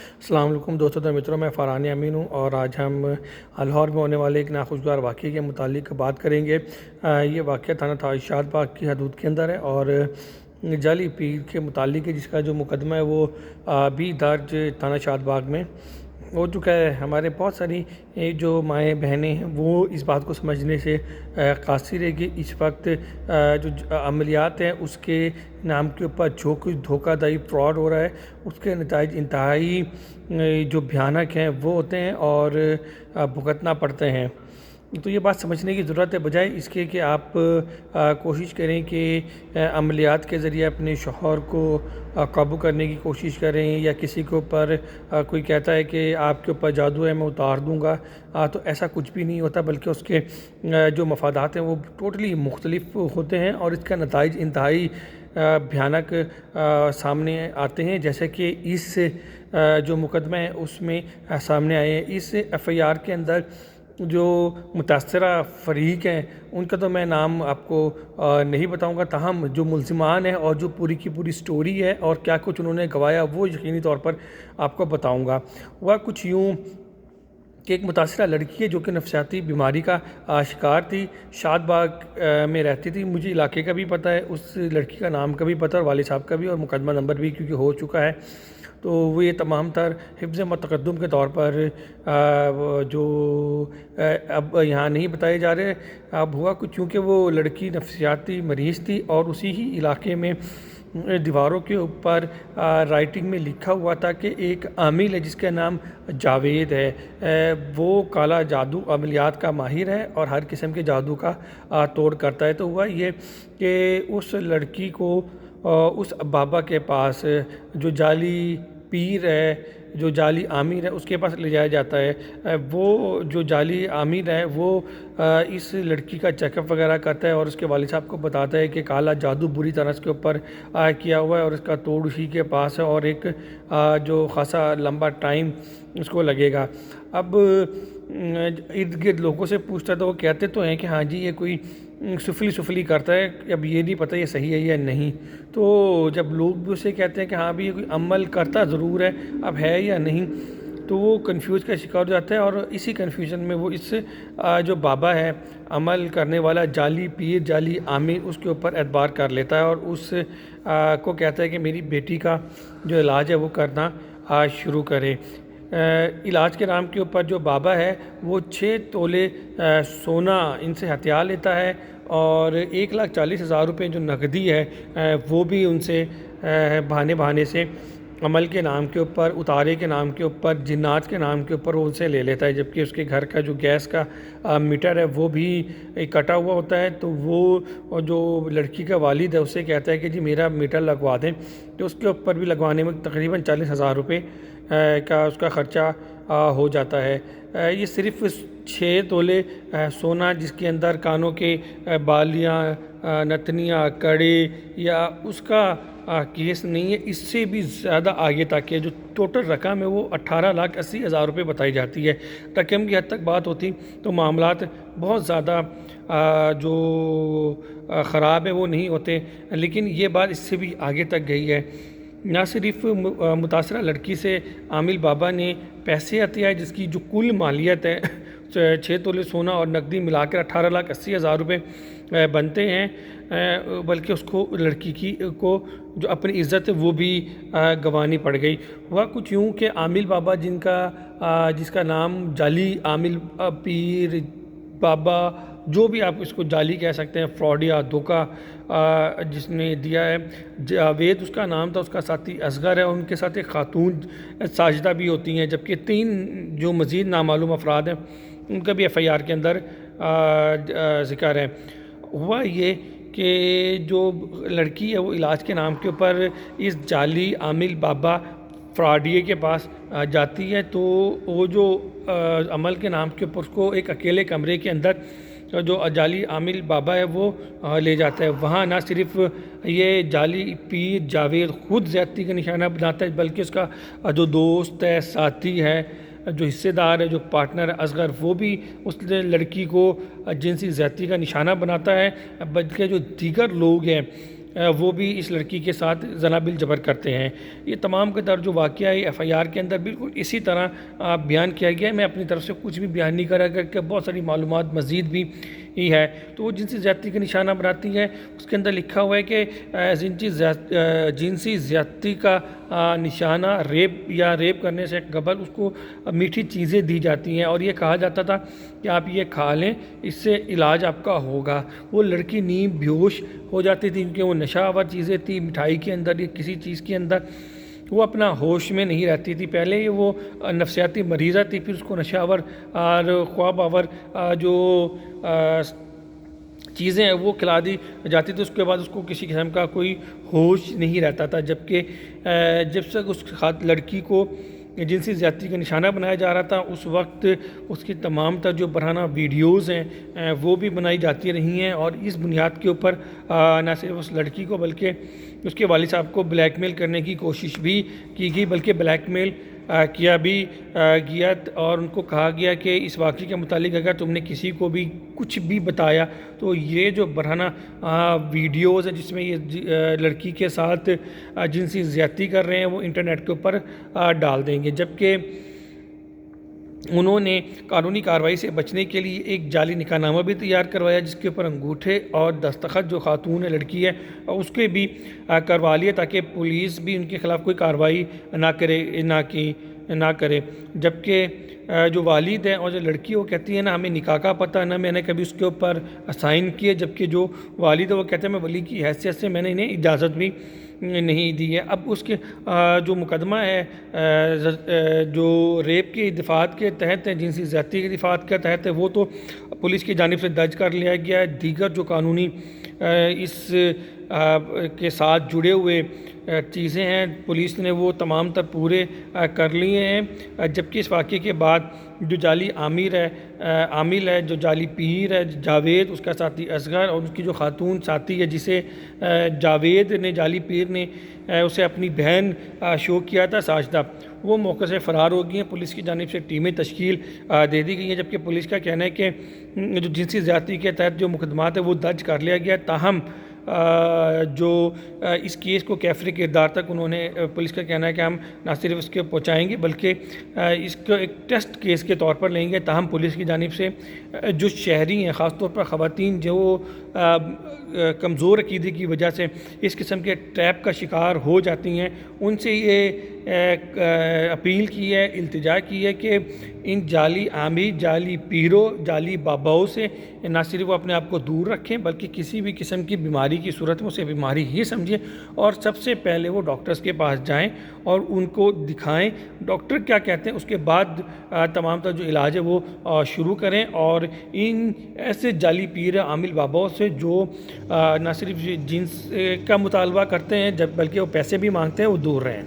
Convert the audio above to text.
السلام علیکم دوستوں اور متروں، میں فارحان امین ہوں اور آج ہم لاہور میں ہونے والے ایک ناخوشگوار واقعے کے متعلق بات کریں گے۔ یہ واقعہ تھانہ شاد باغ کی حدود کے اندر ہے اور جعلی پیر کے متعلق ہے، جس کا جو مقدمہ ہے وہ بھی درج تھانہ شاد باغ میں ہو چکا ہے۔ ہمارے بہت ساری جو مائیں بہنیں ہیں وہ اس بات کو سمجھنے سے قاصر ہے کہ اس وقت جو عملیات ہیں اس کے نام کے اوپر جو کچھ دھوکہ دہی فراڈ ہو رہا ہے، اس کے نتائج انتہائی جو بھیانک ہیں وہ ہوتے ہیں اور بھگتنا پڑتے ہیں۔ تو یہ بات سمجھنے کی ضرورت ہے، بجائے اس کے کہ آپ کوشش کریں کہ عملیات کے ذریعے اپنے شوہر کو قابو کرنے کی کوشش کریں، یا کسی کے اوپر کوئی کہتا ہے کہ آپ کے اوپر جادو ہے میں اتار دوں گا، تو ایسا کچھ بھی نہیں ہوتا، بلکہ اس کے جو مفادات ہیں وہ ٹوٹلی مختلف ہوتے ہیں اور اس کا نتائج انتہائی بھیانک سامنے آتے ہیں، جیسے کہ اس جو مقدمہ ہے اس میں سامنے آئے ہیں۔ اس ایف آئی آر کے اندر جو متاثرہ فریق ہیں ان کا تو میں نام آپ کو نہیں بتاؤں گا، تاہم جو ملزمان ہیں اور جو پوری کی پوری سٹوری ہے اور کیا کچھ انہوں نے گوایا وہ یقینی طور پر آپ کو بتاؤں گا۔ وہ کچھ یوں کہ ایک متاثرہ لڑکی ہے جو کہ نفسیاتی بیماری کا شکار تھی، شاد باغ میں رہتی تھی۔ مجھے علاقے کا بھی پتہ ہے، اس لڑکی کا نام کا بھی پتہ ہے اور والد صاحب کا بھی، اور مقدمہ نمبر بھی کیونکہ ہو چکا ہے۔ تو وہ یہ تمام تر حفظ متقدم کے طور پر جو اب یہاں نہیں بتائے جا رہے۔ اب ہوا کچھ چونکہ وہ لڑکی نفسیاتی مریض تھی اور اسی ہی علاقے میں دیواروں کے اوپر رائٹنگ میں لکھا ہوا تھا کہ ایک عامل ہے جس کا نام جاوید ہے، وہ کالا جادو عملیات کا ماہر ہے اور ہر قسم کے جادو کا توڑ کرتا ہے۔ تو ہوا یہ کہ اس لڑکی کو اس بابا کے پاس جو جعلی پیر ہے، جو جعلی عامر ہے، اس کے پاس لے جایا جاتا ہے۔ وہ جو جعلی عامر ہے وہ اس لڑکی کا چیک اپ وغیرہ کرتا ہے اور اس کے والد صاحب کو بتاتا ہے کہ کالا جادو بری طرح اس کے اوپر کیا ہوا ہے اور اس کا توڑ اسی کے پاس ہے اور ایک جو خاصا لمبا ٹائم اس کو لگے گا۔ اب ارد گرد لوگوں سے پوچھتا تو وہ کہتے تو ہیں کہ ہاں جی یہ کوئی سفلی کرتا ہے، اب یہ نہیں پتہ یہ صحیح ہے یا نہیں۔ تو جب لوگ بھی اسے کہتے ہیں کہ ہاں بھی یہ کوئی عمل کرتا ضرور ہے، اب ہے یا نہیں، تو وہ کنفیوز کا شکار ہو جاتا ہے اور اسی کنفیوژن میں وہ اس جو بابا ہے عمل کرنے والا جعلی پیر جعلی عامر اس کے اوپر اعتبار کر لیتا ہے اور اس کو کہتا ہے کہ میری بیٹی کا جو علاج ہے وہ کرنا شروع کرے۔ علاج کے نام کے اوپر جو بابا ہے وہ 6 تولے سونا ان سے ہتھیار لیتا ہے اور 1,40,000 روپے جو نقدی ہے وہ بھی ان سے بہانے سے عمل کے نام کے اوپر، اتارے کے نام کے اوپر، جنات کے نام کے اوپر وہ ان سے لے لیتا ہے، جبکہ اس کے گھر کا جو گیس کا میٹر ہے وہ بھی کٹا ہوا ہوتا ہے۔ تو وہ جو لڑکی کا والد ہے اسے کہتا ہے کہ جی میرا میٹر لگوا دیں، تو اس کے اوپر بھی لگوانے میں تقریباً 40,000 روپے کا اس کا خرچہ ہو جاتا ہے۔ یہ صرف 6 تولے سونا جس کے اندر کانوں کے بالیاں، نتنیاں، کڑے یا اس کا کیس نہیں ہے، اس سے بھی زیادہ آگے تک ہے۔ جو ٹوٹل رقم ہے وہ 18,80,000 روپے بتائی جاتی ہے۔ رقم کی حد تک بات ہوتی تو معاملات بہت زیادہ جو خراب ہے وہ نہیں ہوتے، لیکن یہ بات اس سے بھی آگے تک گئی ہے۔ نہ صرف متاثرہ لڑکی سے عامل بابا نے پیسے عطیہ ہے جس کی جو کل مالیت ہے 6 تولے سونا اور نقدی ملا کر 18,80,000 روپے بنتے ہیں، بلکہ اس کو لڑکی کو جو اپنی عزت ہے وہ بھی گنوانی پڑ گئی۔ ہوا کچھ یوں کہ عامل بابا جس کا نام جعلی عامل پیر بابا، جو بھی آپ اس کو جعلی کہہ سکتے ہیں، فراڈ یا دھوکہ جس نے دیا ہے، جاوید اس کا نام تھا، اس کا ساتھی اصغر ہے اور ان کے ساتھ ایک خاتون ساجدہ بھی ہوتی ہیں، جبکہ 3 جو مزید نامعلوم افراد ہیں ان کا بھی ایف آئی آر کے اندر ذکر ہے۔ ہوا یہ کہ جو لڑکی ہے وہ علاج کے نام کے اوپر اس جعلی عامل بابا فراڈیے کے پاس جاتی ہے، تو وہ جو عمل کے نام کے اوپر اس کو ایک اکیلے کمرے کے اندر جو جعلی عامل بابا ہے وہ لے جاتا ہے۔ وہاں نہ صرف یہ جعلی پیر جاوید خود زیادتی کا نشانہ بناتا ہے، بلکہ اس کا جو دوست ہے، ساتھی ہے، جو حصے دار ہے، جو پارٹنر ہے اصغر، وہ بھی اس لڑکی کو جنسی زیادتی کا نشانہ بناتا ہے، بلکہ جو دیگر لوگ ہیں وہ بھی اس لڑکی کے ساتھ زنا بالجبر کرتے ہیں۔ یہ تمام کا جو واقعہ ہے FIR کے اندر بالکل اسی طرح بیان کیا گیا ہے۔ میں اپنی طرف سے کچھ بھی بیان نہیں کرا کہ بہت ساری معلومات مزید بھی ہی ہے۔ تو وہ جنسی زیادتی کا نشانہ بناتی ہے، اس کے اندر لکھا ہوا ہے کہ جنسی زیادتی کا نشانہ ریپ کرنے سے قبل اس کو میٹھی چیزیں دی جاتی ہیں اور یہ کہا جاتا تھا کہ آپ یہ کھا لیں، اس سے علاج آپ کا ہوگا۔ وہ لڑکی نیم بیہوش ہو جاتی تھی کیونکہ وہ نشہ آور چیزیں تھی، مٹھائی کے اندر یا کسی چیز کے اندر وہ اپنا ہوش میں نہیں رہتی تھی۔ پہلے وہ نفسیاتی مریضہ تھی، پھر اس کو نشہ آور اور خواب آور جو چیزیں وہ کھلا دی جاتی تھی، اس کے بعد اس کو کسی قسم کا کوئی ہوش نہیں رہتا تھا، جبکہ جب تک اس لڑکی کو جنسی زیادتی کا نشانہ بنایا جا رہا تھا اس وقت اس کی تمام تر جو برہنہ ویڈیوز ہیں وہ بھی بنائی جاتی رہی ہیں، اور اس بنیاد کے اوپر نہ صرف اس لڑکی کو بلکہ اس کے والد صاحب کو بلیک میل کرنے کی کوشش بھی کی گئی، بلکہ بلیک میل کیا بھی گیا اور ان کو کہا گیا کہ اس واقعے کے متعلق اگر تم نے کسی کو بھی کچھ بھی بتایا تو یہ جو برہنہ ویڈیوز ہیں جس میں یہ لڑکی کے ساتھ جنسی زیادتی کر رہے ہیں وہ انٹرنیٹ کے اوپر ڈال دیں گے۔ جبکہ انہوں نے قانونی کارروائی سے بچنے کے لیے ایک جعلی نکاح نامہ بھی تیار کروایا جس کے اوپر انگوٹھے اور دستخط جو خاتون لڑکی ہے اس کے بھی کروا لیے تاکہ پولیس بھی ان کے خلاف کوئی کارروائی نہ کرے۔ جبکہ جو والد ہیں اور جو لڑکی وہ کہتی ہے نہ ہمیں نکاح کا پتہ، نہ میں نے کبھی اس کے اوپر سائن کیے، جبکہ جو والد ہے وہ کہتے ہیں میں ولی کی حیثیت سے میں نے انہیں اجازت بھی نہیں دی ہے۔ اب اس کے جو مقدمہ ہے جو ریپ کی دفعات کے تحت ہے، جنسی زیادتی کی دفعات کے تحت ہے، وہ تو پولیس کی جانب سے درج کر لیا گیا ہے۔ دیگر جو قانونی اس کے ساتھ جڑے ہوئے چیزیں ہیں پولیس نے وہ تمام تر پورے کر لیے ہیں، جبکہ اس واقعے کے بعد جو جعلی عامل ہے، جو جعلی پیر ہے جاوید، اس کا ساتھی اصغر اور اس کی جو خاتون ساتھی ہے جسے جاوید نے جعلی پیر نے اسے اپنی بہن شو کیا تھا ساجدہ، وہ موقع سے فرار ہو گئی ہیں۔ پولیس کی جانب سے ٹیمیں تشکیل دے دی گئی ہیں، جبکہ پولیس کا کہنا ہے کہ جو جنسی زیادتی کے تحت جو مقدمات ہیں وہ درج کر لیا گیا، تاہم جو اس کیس کو کیفری کردار تک انہوں نے پولیس کا کہنا ہے کہ ہم نہ صرف اس کے پہنچائیں گے بلکہ اس کو ایک ٹیسٹ کیس کے طور پر لیں گے، تاہم پولیس کی جانب سے جو شہری ہیں خاص طور پر خواتین جو کمزور عقیدے کی وجہ سے اس قسم کے ٹریپ کا شکار ہو جاتی ہیں، ان سے یہ اپیل کی ہے، التجا کی ہے کہ ان جعلی عامل، جعلی پیروں، جعلی باباؤں سے نہ صرف وہ اپنے آپ کو دور رکھیں بلکہ کسی بھی قسم کی بیماری کی صورت میں اسے بیماری ہی سمجھیں، اور سب سے پہلے وہ ڈاکٹرز کے پاس جائیں اور ان کو دکھائیں ڈاکٹر کیا کہتے ہیں، اس کے بعد تمام تر جو علاج ہے وہ شروع کریں، اور ان ایسے جعلی پیر عامل باباؤں سے جو نہ صرف جنس کا مطالبہ کرتے ہیں بلکہ وہ پیسے بھی مانگتے ہیں وہ دور رہیں۔